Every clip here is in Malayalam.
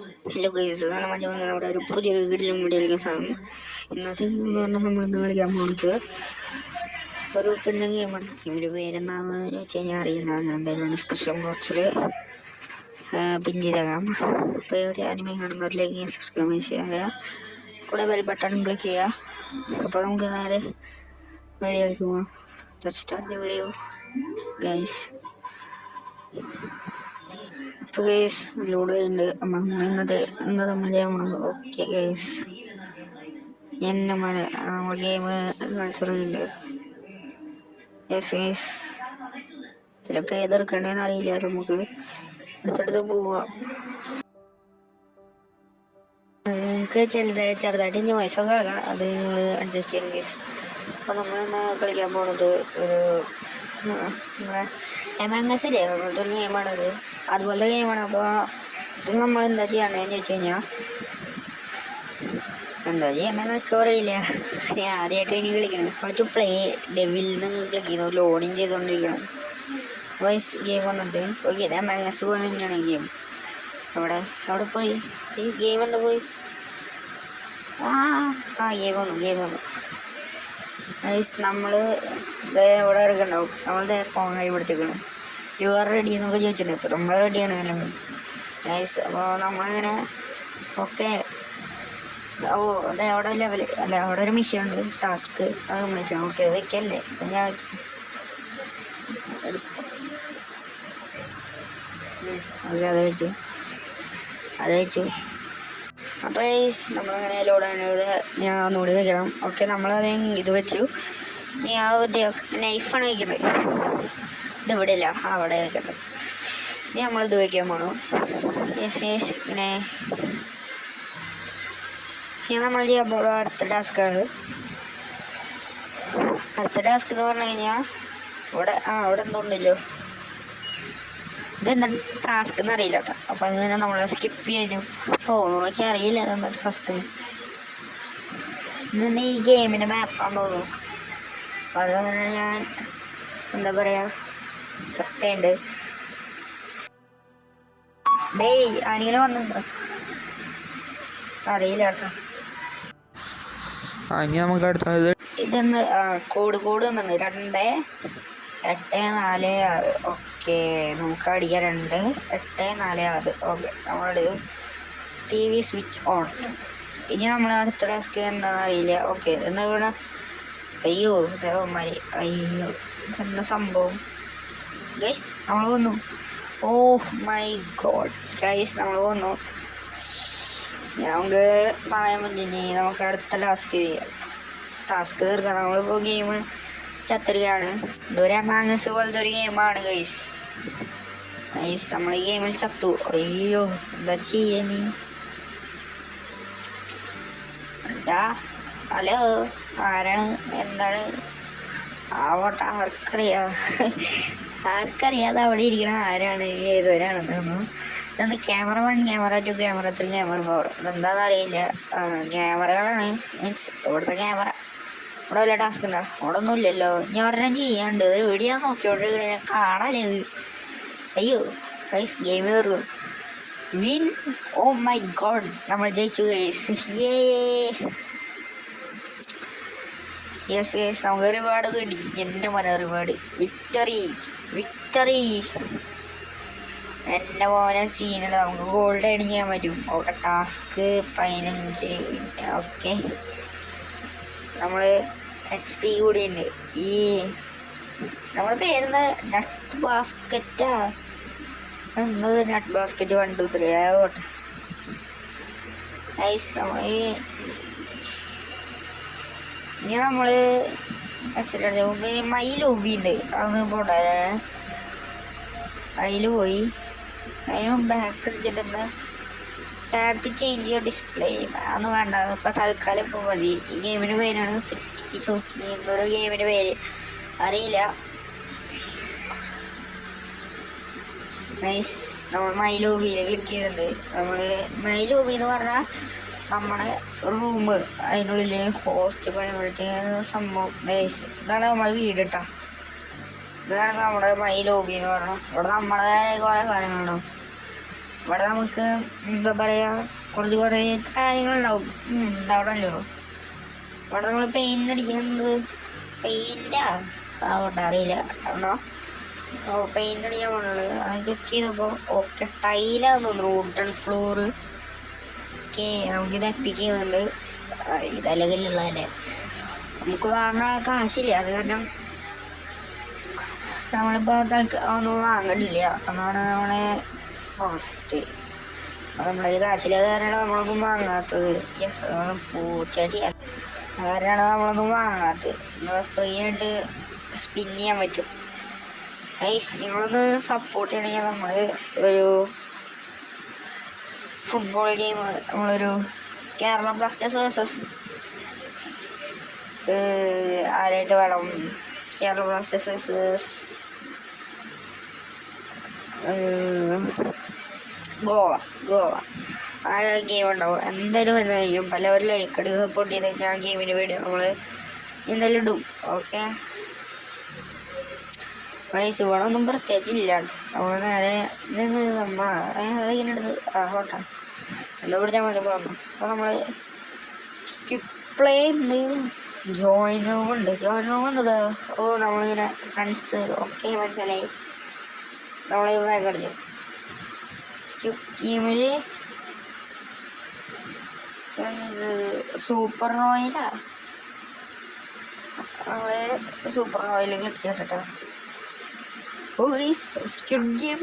ഹലോ ഗൈസ്, നല്ല മഞ്ഞ വന്നാൽ അവിടെ ഒരു പുതിയൊരു വീട്ടിലും വീഡിയോ സാധനം. ഇന്നത്തെ എന്ന് പറഞ്ഞാൽ നമ്മളിന്ന് കളിക്കാൻ പോകുന്നത് ഒരു പിന്നെ ഗെയിമാണ്. ഇവർ പേരെന്താണെന്ന് വെച്ച് കഴിഞ്ഞാൽ അറിയില്ല. എന്തായാലും ഡിസ്ക്രിപ്ഷൻ ബോക്സിൽ പിൻ ചെയ്തേക്കാം. അപ്പോൾ ഇവിടെ ആനിമേ കാണുന്നവരിലേക്ക് സബ്സ്ക്രൈബ് ചെയ്യുക, കൂടെ ബെൽ ബട്ടൺ ക്ലിക്ക് ചെയ്യുക. അപ്പോൾ നമുക്ക് നേരെ വീഡിയോയിലേക്ക് പോകാം. Start video guys. അപ്പോൾ ഗൈസ് ലൂഡോ ഉണ്ട്. ഇന്നത്തെ നമ്മൾ ചെയ്യാൻ പോകുന്നത് ഓക്കെ ഗൈസ്. എന്നെ നമ്മൾ ഗെയിം കളിച്ചിട്ടുണ്ട്. യെസ് ഗൈസ്, ചിലപ്പോൾ ഏതെടുക്കണ്ടേന്ന് അറിയില്ല. നമുക്ക് അടുത്തടുത്ത് പോവാം. നിങ്ങൾക്ക് ചെറുതായിട്ട് ഇനി വയസ്സൊക്കെ ആകാം, അത് നിങ്ങൾ അഡ്ജസ്റ്റ് ചെയ്യണം ഗൈസ്. അപ്പോൾ നമ്മളിന്ന് കളിക്കാൻ പോകുന്നത് ഒരു നമ്മളെ എംഎംഎസില്ലേ, അങ്ങനത്തെ ഒരു ഗെയിമാണത്. അതുപോലത്തെ ഗെയിമാണ്. അപ്പോൾ ഇത് നമ്മൾ എന്താ ചെയ്യണമെന്ന് ചോദിച്ചു കഴിഞ്ഞാൽ എന്താ ചെയ്യണമെന്നൊക്കെ അറിയില്ല. ഞാൻ ആദ്യമായിട്ട് ഇനി കളിക്കണം. ടു പ്ലേ ഡെവിലിന്ന് ക്ലിക്ക് ചെയ്തു ലോഡിങ് ചെയ്തുകൊണ്ടിരിക്കണം. വോയിസ് ഗെയിം വന്നിട്ട് ഓക്കെ. ഇത് എംഎംഎസ് പോലെ തന്നെയാണ് ഗെയിം. അവിടെ പോയി ഈ ഗെയിം എന്താ പോയി ഗെയിം വന്നു. നമ്മൾ ഇവിടെ ഇറക്കുന്നുണ്ടാവും. നമ്മളിത് ഫോൺ കൈ പിടിച്ചേക്കണം. യു ആർ റെഡി എന്നൊക്കെ ചോദിച്ചിട്ടുണ്ട്. ഇപ്പോൾ നമ്മൾ റെഡിയാണ് അല്ലെങ്കിൽ നൈസ്. അപ്പോൾ നമ്മളിങ്ങനെ ഓക്കെ. അതെ അവിടെ ലെവൽ അല്ല, അവിടെ ഒരു മിഷൻ ഉണ്ട്, ടാസ്ക്. അത് വിളിച്ചാൽ ഓക്കെ വെക്കല്ലേ. ഞാൻ അത് വെച്ചു. അപ്പോൾ നമ്മളങ്ങനെ ലോഡാനത് ഞാൻ ഒന്നുകൂടി വെക്കണം. ഓക്കെ, നമ്മളത് ഇത് വെച്ചു. ഇനി ആ നൈഫാണ് വയ്ക്കുന്നത്. ഇതിവിടെ ഇല്ല, അവിടെ വെക്കട്ടെ. ഇനി നമ്മളിത് വയ്ക്കാൻ പോണു. യെസ് ഇങ്ങനെ നമ്മൾ ചെയ്യാൻ പോകുന്ന അടുത്ത ടാസ്ക്കാണ്. അടുത്ത ടാസ്ക് എന്ന് പറഞ്ഞു കഴിഞ്ഞാൽ അവിടെ എന്തുണ്ടല്ലോ, ഇതെന്താ ടാസ്ക് എന്നറിയില്ല കേട്ടോ. അപ്പം അങ്ങനെ നമ്മൾ സ്കിപ്പ് ചെയ്യാനും തോന്നുന്നു. എനിക്ക് അറിയില്ല അതെന്താ ടാസ്ക്. ഇന്ന് ഈ ഗെയിമിൻ്റെ മാപ്പാന്ന് തോന്നുന്നു. അപ്പം അതുകൊണ്ട് ഞാൻ എന്താ പറയുക കഷ്ടയുണ്ട്. ആരെങ്കിലും വന്നിട്ടുണ്ടോ അറിയില്ല കേട്ടോ. നമുക്ക് അടുത്തത് ഇതെന്ന് കോഡ് വന്നിട്ടുണ്ട് 2846. ഓക്കെ, നമുക്ക് അടിക്കാം 2846. ഓക്കെ, നമ്മളുടെ TV സ്വിച്ച് ഓൺ. ഇനി നമ്മൾ അടുത്ത ടാസ്ക് എന്താണെന്ന് അറിയില്ല. ഓക്കെ, എന്താ ഇവിടെ അയ്യോ ദേവന്മാര്, അയ്യോ ഇതെന്താ സംഭവം ഗൈസ്. നമ്മൾ വന്നു. ഓ മൈ ഗോഡ് ഗൈസ്, നമ്മൾ വന്നു. നമുക്ക് പറയാൻ പറ്റില്ല. നമുക്ക് അടുത്ത ടാസ്ക് തീർക്കാം. നമ്മളിപ്പോൾ ഗെയിം ചത്തുകയാണ്. ഇതൊരു മാങ്ങസ് പോലത്തെ ഒരു ഗെയിമാണ് ഗൈസ്. നമ്മൾ ഈ ഗെയിമിൽ ചത്തു. അയ്യോ എന്താ ചെയ്യാ നീ? ഹലോ, ആരാണ് എന്താണ് ആവട്ടെ, ആർക്കറിയാതെ അവിടെ ഇരിക്കണ ആരാണ് ഏതൊരാണെന്ന്. ഇതൊന്ന് ക്യാമറ 1, ക്യാമറ 2, ക്യാമറ 3, ക്യാമറ 4. ഇതെന്താണെന്ന് അറിയില്ല. ക്യാമറകളാണ് മീൻസ് ഇവിടുത്തെ ക്യാമറ. ഇവിടെ വല്ല ടാസ്ക് ഉണ്ടോ? അവിടെ ഒന്നും ഇല്ലല്ലോ. ഞാൻ ഒരെണ്ണം ചെയ്യാണ്ട് വീഡിയോ നോക്കിയോണ്ട് ഞാൻ കാണാല്ലേ. അയ്യോ ഗൈസ്, ഗെയിം കയറും. വിൻ. ഓ മൈ ഗോഡ്, നമ്മൾ ജയിച്ചു ഗൈസ്. യെസ് ഗൈസ്, നമുക്ക് റിവാർഡ് കിട്ടി. എൻ്റെ മോനെ റിവാർഡ് വിക്ടറി. എൻ്റെ മോനെ സീനുണ്ട്. നമുക്ക് ഗോൾഡ് ഏൺ ചെയ്യാൻ പറ്റും. Okay, task 15. ഓക്കെ, നമ്മൾ HP കൂടിയുണ്ട്. ഈ നമ്മുടെ പേരെന്താ? നട്ട് ബാസ്ക്കറ്റാ? എന്നത് നട്ട് ബാസ്ക്കറ്റ് 1 2 3 ആവട്ടെ. നൈസ്. ഇനി നമ്മൾ മയിലൂബിയുണ്ട്. അതൊന്ന് പോട്ടെ. അതിൽ പോയി അതിന് ബാക്ക് അടിച്ചിട്ടുണ്ട്. ടാപ്പ് ചേഞ്ച് ചെയ്യുക ഡിസ്പ്ലേ. അതൊന്നും വേണ്ട, ഇപ്പം തൽക്കാലം ഇപ്പോൾ മതി. ഈ ഗെയിമിൻ്റെ പേരാണ് സിറ്റി സോട്ടി എന്നൊരു ഗെയിമിൻ്റെ പേര്, അറിയില്ല. നൈസ്. നമ്മൾ മൈലോബിയിൽ ക്ലിക്ക് ചെയ്തിട്ടുണ്ട്. നമ്മൾ മൈലോബി എന്ന് പറഞ്ഞാൽ നമ്മുടെ റൂം, അതിനുള്ളിൽ ഹോസ്റ്റ് പറയുമ്പോഴത്തേക്ക് സംഭവം. നൈസ്. ഇതാണ് നമ്മുടെ വീട് കേട്ടോ. ഇതാണ് നമ്മുടെ മൈലോബി എന്ന് പറഞ്ഞാൽ. ഇവിടെ നമ്മുടേതായ കുറേ സാധനങ്ങളുണ്ടാവും. ഇവിടെ നമുക്ക് എന്താ പറയുക കുറേ കാര്യങ്ങളുണ്ടാവും, ഉണ്ടാവണമല്ലോ. ഇവിടെ നമ്മൾ പെയിൻ്റ് അടിക്കുന്നത് പെയിൻ്റാ ആവട്ടെ അറിയില്ല ആണോ. പെയിൻ്റ് അടിക്കാൻ പോകുന്നത് അത് ക്ലിക്ക് ചെയ്തപ്പോൾ ഓക്കെ ടൈലാന്ന് തോന്നുന്നു, വുഡൻ ഫ്ലോറ്. ഓക്കെ നമുക്കിത് എപ്പിക്കുന്നുണ്ട്. ഇതല്ലെങ്കിലുള്ളതല്ലേ, നമുക്ക് വാങ്ങാൻ കാശില്ല, അത് കാരണം നമ്മളിപ്പോൾ ഒന്നും വാങ്ങണില്ല. അതാണ് നമ്മളെ കോൺസെപ്റ്റ്. നമ്മളെ കാശില്ലാതെ കാരണമാണ് നമ്മളൊന്നും വാങ്ങാത്തത്. യെസ്, പൂച്ചെടി കാരണമാണ് നമ്മളൊന്നും വാങ്ങാത്തത്. ഫ്രീ ആയിട്ട് സ്പിൻ ചെയ്യാൻ പറ്റും. നിങ്ങളൊന്ന് സപ്പോർട്ട് ചെയ്യണമെങ്കിൽ നമ്മൾ ഒരു ഫുട്ബോൾ ഗെയിം, നമ്മളൊരു കേരള ബ്ലാസ്റ്റേഴ്സ് വേഴ്സസ് ആരായിട്ട് വേണം, കേരള ബ്ലാസ്റ്റേഴ്സ് വേഴ്സസ് ഗോവ ആ ഗെയിം ഉണ്ടാവും. എന്തായാലും വരുന്നതായിരിക്കും. പലവരും ലൈക്ക് അടി സപ്പോർട്ട് ചെയ്ത് ഞാൻ ഗെയിമിൻ്റെ വീഡിയോ നമ്മൾ എന്തായാലും ഇടും. ഓക്കെ വയസ്സ് ഇവിടെ ഒന്നും പ്രത്യേകിച്ചില്ല. നമ്മൾ നേരെ നമ്മളിങ്ങനെ എടുത്ത് ആകട്ടെ എന്താ പിടിച്ചാൽ മതി പറഞ്ഞു. അപ്പോൾ നമ്മൾ ക്വിക്ക് പ്ലേ ഉണ്ട്, ജോയിൻ റൂം ഉണ്ട്. ജോയിൻ റൂം എന്തുണ്ട്? നമ്മളിങ്ങനെ ഫ്രണ്ട്സ് ഓക്കെ മനസ്സിലായി. നമ്മൾ ബാഗ് അടിച്ചു ക്വിക്ക് ഗെയിമിൽ സൂപ്പർ റോയലാ. നമ്മൾ സൂപ്പർ റോയൽ ക്ലിക്ക് ചെയ്തിട്ട് സ്ക്വിഡ് ഗെയിം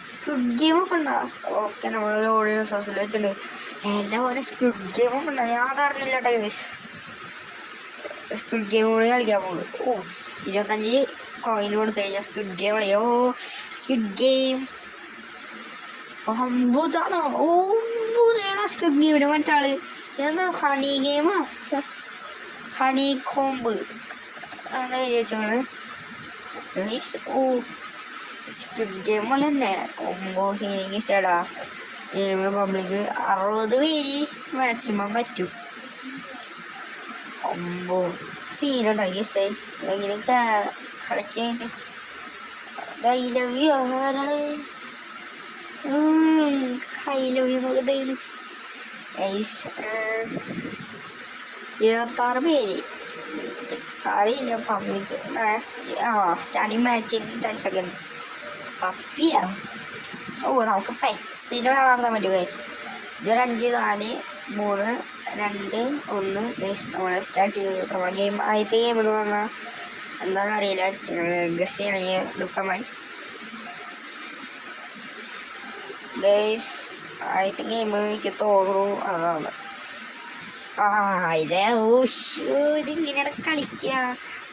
സ്ക്വിഡ് ഗെയിമൊക്കെ ഉണ്ടാ. ഓക്കെ നമ്മൾ ഓടി റിസോഴ്സിൽ വെച്ചിട്ടുണ്ട്. എൻ്റെ പോലെ സ്ക്വിഡ് ഗെയിമൊക്കെ ഉണ്ടാ, ഞാൻ അറിഞ്ഞില്ല ഗൈസ്. സ്ക്വിഡ് ഗെയിം കൂടി കളിക്കാൻ പോകുന്നു. 25 കോയിൻ കൊടുത്തു കഴിഞ്ഞാൽ സ്ക്വിഡ് ഗെയിം കളിയോ. സ്ക്വിഡ് ഗെയിം അമ്പതാണ്. സ്ക്വിഡ് ഗെയിമിന് മറ്റാള് ഇതെന്താ ഹണി ഗെയിമാ, ഹണി കോമ്പ് അങ്ങനെ വിചാരിച്ചാണ്. സ്ക്വിഡ് ഗെയിം പോലെ തന്നെ സീനിങ് സ്റ്റേഡാ ഗെയിം. പബ്ലിക് 60 പേര് മാക്സിമം പറ്റും. സീനുണ്ടാക്കി ഇഷ്ടമായി എങ്ങനെ കളിക്കാൻ. ഐ ലവ് യു ആരാണ്? ഐ ലവ് യു നോക്കട്ടെ. 26 പേര് അറിയില്ല. Public match starting match 10 second. പപ്പിയാ. നമുക്ക് പെറ്റ്സിനെ വളർത്താൻ പറ്റും ഗൈസ്. ഇതൊരു 5 4 3 2 1 ഗൈസ് നമ്മൾ സ്റ്റാർട്ട് ചെയ്തു. നമ്മുടെ ഗെയിം ആദ്യത്തെ ഗെയിം എന്ന് പറഞ്ഞാൽ എന്താണെന്ന് അറിയില്ല, ഗസ് ചെയ്യണമെങ്കിൽ ലുക്കമാൻ ഗൈസ്. ആദ്യത്തെ ഗെയിം എനിക്ക് തോന്നുന്നു അതാണ്. ഇതിങ്ങനെയാണ് കളിക്കുക.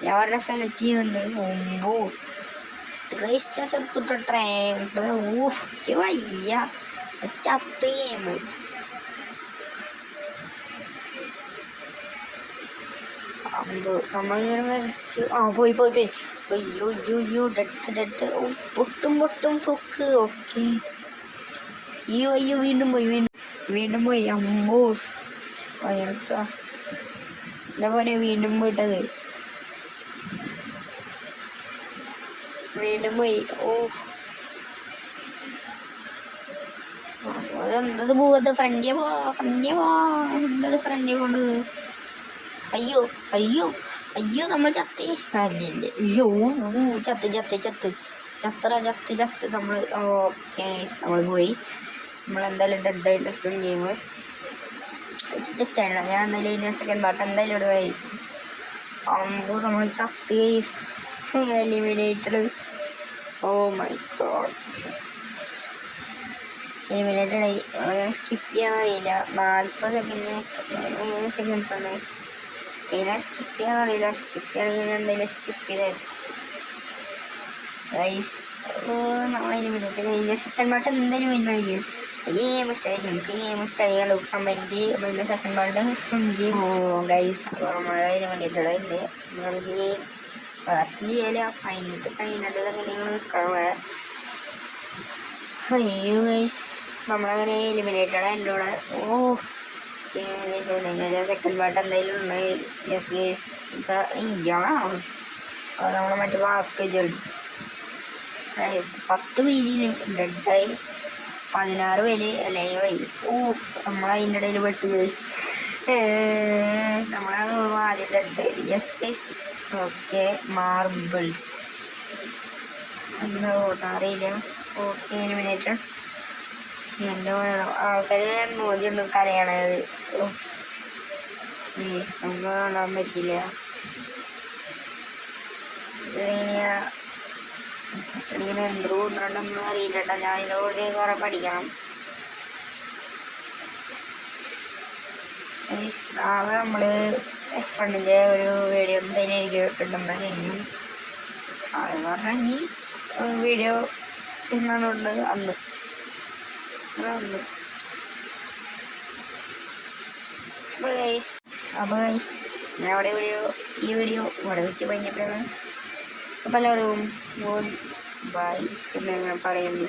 ഞാൻ അവരുടെ സെലക്ട് ചെയ്യുന്നുണ്ട്. ചത്തുട്ടെ എനിക്ക് വയ്യ ചത്ത് ഗെയിം. നമ്മളിങ്ങനെ വരച്ചു പോയി അയ്യോ ഡെട്ട് പൊട്ടും പൊക്ക്. ഓക്കെ അയ്യോ വീണ്ടും പോയി അമ്പോസ് എൻ്റെ പോലെ വീണ്ടും പോയിട്ടത് വീണ്ടും പോയി. അതെന്തത് പോവത് ഫ്രണ്ടിയെ പോ എന്തത് ഫ്രണ്ടിയെ പോണ്ടത്. അയ്യോ നമ്മൾ ചത്തി അല്ലേ. അയ്യോ ചത്ത് നമ്മൾ. ഓക്കെ നമ്മൾ പോയി. നമ്മളെന്തായാലും ഡെഡായിട്ട് സ്ക്രീൻ ഗെയിം ജസ്റ്റ് ഞാൻ എന്തായാലും ഇതിൻ്റെ സെക്കൻഡ് പാർട്ട് എന്തായാലും ഇവിടെ ആയിരിക്കും. നമ്മൾ ചത്ത് എലിമിനേറ്റഡ്. മൈ ഗോഡ് എലിമിനേറ്റഡ് ആയി. അങ്ങനെ സ്കിപ്പ് ചെയ്യാന്നറിയില്ല. 40 സെക്കൻഡാണ്. ഇതിനെ സ്കിപ്പ് ചെയ്യാന്നറിയില്ല. സ്കിപ്പ് ചെയ്യണമെങ്കിൽ എന്തായാലും സ്കിപ്പ് ചെയ്തായിരുന്നു ഗൈസ്. നമ്മൾ എലിമിനേറ്റഡ്. ഇതിൻ്റെ സെക്കൻഡ് പാർട്ട് എന്തായാലും വരുന്നതായിരിക്കും. ഗെയിം ഇഷ്ടമായി കമൻറ്റ്. പിന്നെ സെക്കൻഡ് പാർട്ട് സ്ക്രീൻ ഗൈസ്. നമ്മൾ എലിമിനേറ്റഡ് ഉണ്ട്. നമുക്കിനി വേറെ ചെയ്യാല കഴിഞ്ഞിട്ട് അങ്ങനെ നിങ്ങൾ നിൽക്കണം. അയ്യോ ഗൈസ് നമ്മളങ്ങനെ എലിമിനേറ്റഡ് എൻ്റെ കൂടെ. സെക്കൻഡ് പാർട്ട് എന്തായാലും ഉണ്ട്. യെസ് ഗൈസ് ഇയാളാണ് അത്. നമ്മൾ മറ്റേ ബാസ്കറ്റ് 10 പേരിൽ ഡെഡായി, 16 പേര് ലൈവായി. നമ്മളതിൻ്റെ ഇടയിൽ പെട്ടു ഗൈസ്. നമ്മളത് ആദ്യം dead. Yes guys. Okay, marbles എന്താ ഓട്ടം അറിയില്ല. Okay, eliminated. എൻ്റെ ആൾക്കാർ മോദിയുണ്ട് കരയണത്. പ്ലീസ് നമുക്ക് കാണാൻ പറ്റില്ല. ഇങ്ങനെ എന്ത് കൊണ്ടുണ്ടെന്ന് അറിയില്ലട്ടോ. ഞാൻ ഇതിനോട് കുറെ പഠിക്കണം. നാളെ നമ്മൾ F1-ൻ്റെ ഒരു വീഡിയോ എന്തായാലും എനിക്ക് കിട്ടുന്നുണ്ടെങ്കിൽ ആളെന്ന് പറഞ്ഞാൽ ഈ വീഡിയോ എന്നാണുണ്ട് അന്ന് അപ്പോൾ ഗൈസ് ഞാൻ അവിടെ ഈ വീഡിയോ ഇവിടെ വെച്ച് കഴിഞ്ഞപ്പോഴാണ്. അപ്പോൾ എല്ലാവരും ഗുഡ് ബൈ എന്ന് ഞാൻ പറയുന്നു.